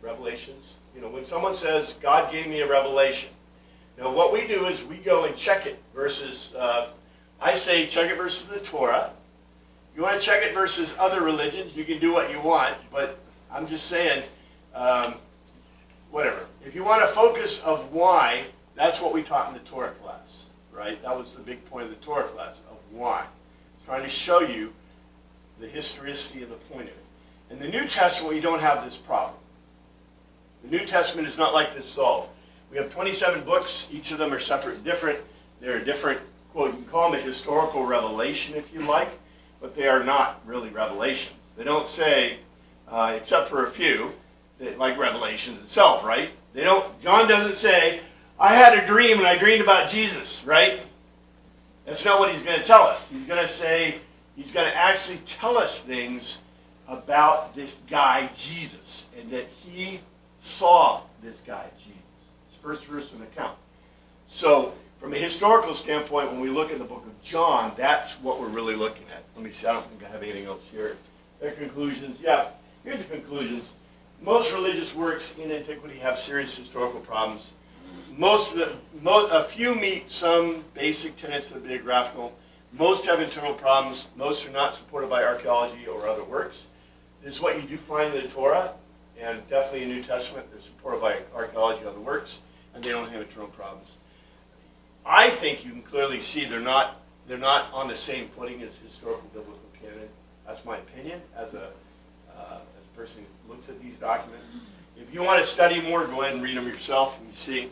Revelations, you know, when someone says, God gave me a revelation. Now what we do is we go and check it versus, I say check it versus the Torah. You want to check it versus other religions, you can do what you want, but I'm just saying, whatever. If you want to focus of why, that's what we taught in the Torah class, right? That was the big point of the Torah class, of why. Trying to show you the historicity and the point of it. In the New Testament, we don't have this problem. The New Testament is not like this at all. We have 27 books. Each of them are separate and different. They're a different, quote, you can call them a historical revelation if you like, but they are not really revelations. They don't say, except for a few, like Revelations itself, right? They don't. John doesn't say, I had a dream and I dreamed about Jesus, right? That's not what he's going to tell us. He's going to say, he's going to actually tell us things about this guy Jesus, and that he saw this guy Jesus. It's first person account. So, from a historical standpoint, when we look at the book of John, that's what we're really looking at. Let me see, I don't think I have anything else here. Their conclusions, yeah, here's the conclusions. Most religious works in antiquity have serious historical problems. A few meet some basic tenets of the biographical. Most have internal problems. Most are not supported by archaeology or other works. This is what you do find in the Torah, and definitely in the New Testament. They're supported by archaeology and other works, and they don't have internal problems. I think you can clearly see they're not on the same footing as historical biblical canon. That's my opinion as a person who looks at these documents. If you want to study more, go ahead and read them yourself and you see.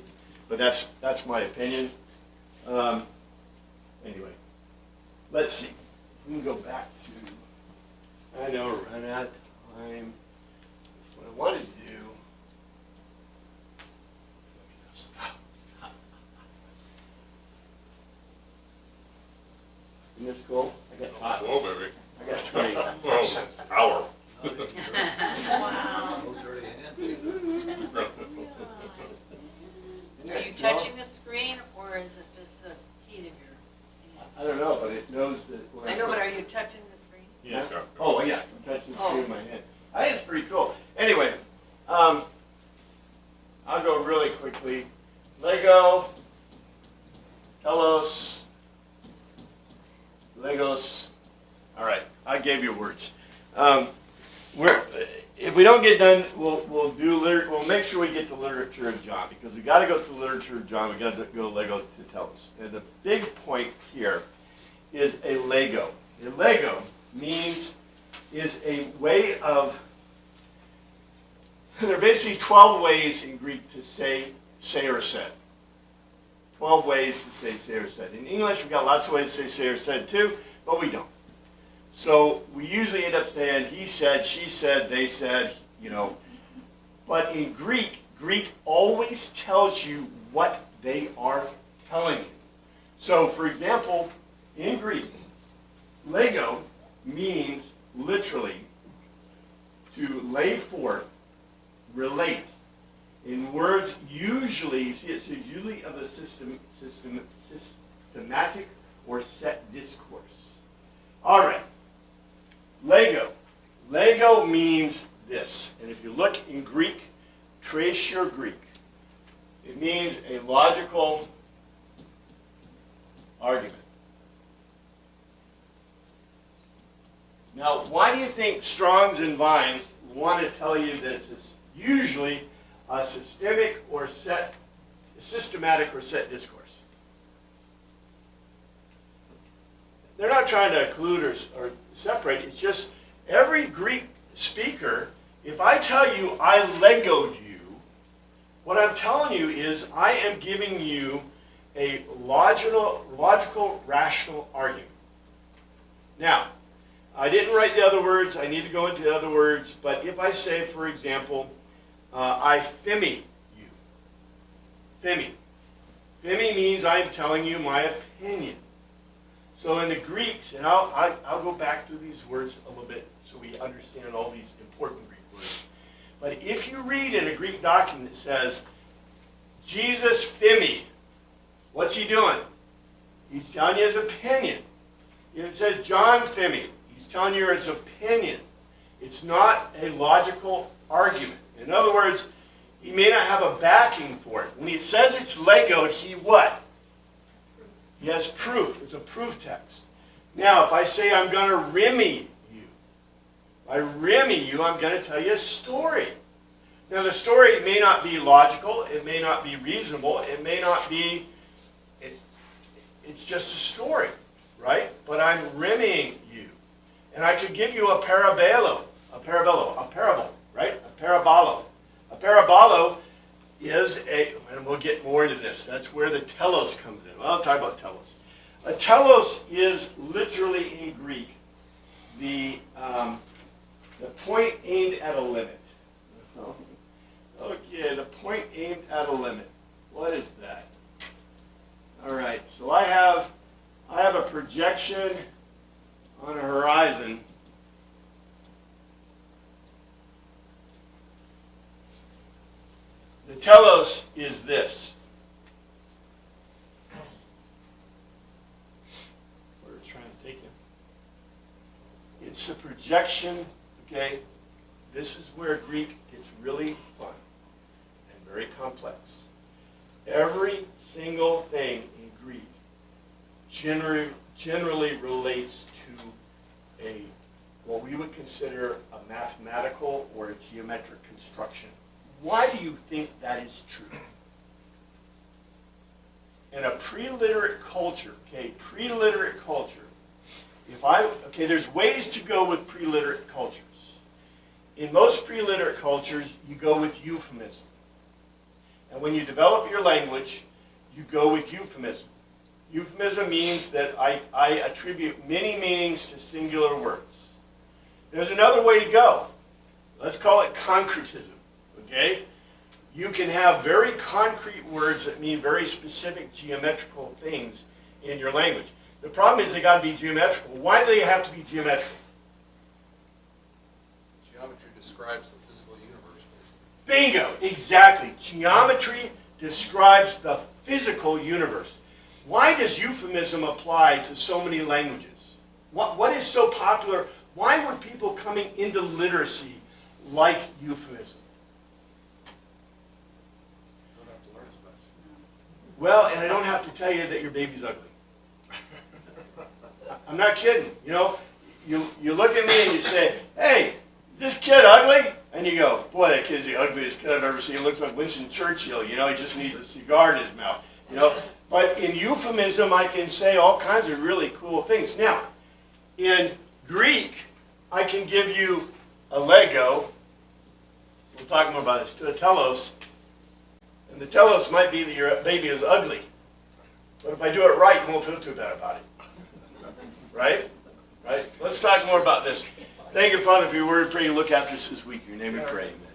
But that's my opinion. Anyway, let's see. We can go back to. I know we're running out of time. What I want to do. Isn't this cool? I got hot. Whoa, baby. I got trained. Hour. Wow. No dirty hand. Are you touching the screen, or is it just the heat of your hand? I don't know, but it knows that. When I know, but are you touching the screen? Yes. Yeah. Oh, yeah. I'm touching the screen with my hand. I think it's pretty cool. Anyway, I'll go really quickly. Lego, telos, Legos. All right, I gave you words. If we don't get done, we'll make sure we get to literature of John, because we got to go to literature of John. We got to go Lego to telos. And the big point here is a Lego. A Lego means is a way of, there are basically 12 ways in Greek to say or said. 12 ways to say or said. In English, we've got lots of ways to say or said too, but we don't. So we usually end up saying he said, she said, they said, you know. But in Greek, Greek always tells you what they are telling you. So, for example, in Greek, lego means literally to lay forth, relate, in words usually, you see it says usually of a systematic or set discourse. All right, lego. Lego means this. And if you look in Greek, trace your Greek. It means a logical argument. Now, why do you think Strong's and Vine's want to tell you that it's usually a systematic or set discourse? They're not trying to occlude or separate. It's just every Greek speaker, if I tell you I legoed you, what I'm telling you is I am giving you a logical, rational argument. Now, I didn't write the other words. I need to go into the other words. But if I say, for example, I themi you. Themi. Themi means I'm telling you my opinion. So in the Greeks, and I'll go back through these words a little bit so we understand all these important Greek words. But if you read in a Greek document that says, Jesus themi, what's he doing? He's telling you his opinion. If it says John themi, he's telling you his opinion. It's not a logical argument. In other words, he may not have a backing for it. When he says it's legoed, he what? He has proof. It's a proof text. Now, if I say I'm going to rimmy you, by rimmy you, I'm going to tell you a story. Now, the story may not be logical. It may not be reasonable. It may not be... It's just a story, right? But I'm rimming you. And I could give you a parabolo, right? A parabolo. A parabolo is and we'll get more into this. That's where the telos comes in. Well, I'll talk about telos. A telos is literally in Greek the point aimed at a limit. Okay, the point aimed at a limit. What is that? All right, so I have a projection on a horizon. The telos is this. Where it's trying to take you. It's a projection, okay? This is where Greek gets really fun and very complex. Every single thing in Greek generally relates to what we would consider a mathematical or a geometric construction. Why do you think that is true? In a pre-literate culture, there's ways to go with pre-literate cultures. In most pre-literate cultures, you go with euphemism. And when you develop your language, you go with euphemism. Euphemism means that I attribute many meanings to singular words. There's another way to go. Let's call it concretism. Okay? You can have very concrete words that mean very specific geometrical things in your language. The problem is they got to be geometrical. Why do they have to be geometrical? Geometry describes the physical universe, Bingo! Exactly. Geometry describes the physical universe. Why does euphemism apply to so many languages? What is so popular? Why would people coming into literacy like euphemism? You don't have to learn as much. Well, and I don't have to tell you that your baby's ugly. I'm not kidding. You know, you look at me and you say, hey, is this kid ugly? And you go, boy, that kid's the ugliest kid I've ever seen. He looks like Winston Churchill. You know, he just needs a cigar in his mouth. You know, but in euphemism, I can say all kinds of really cool things. Now, in Greek, I can give you a Lego, we'll talk more about this, to a telos, and the telos might be that your baby is ugly. But if I do it right, you won't feel too bad about it. Right? Right? Let's talk more about this. Thank you, Father, for your word. Pray you look after us this week. In your name we pray. Amen.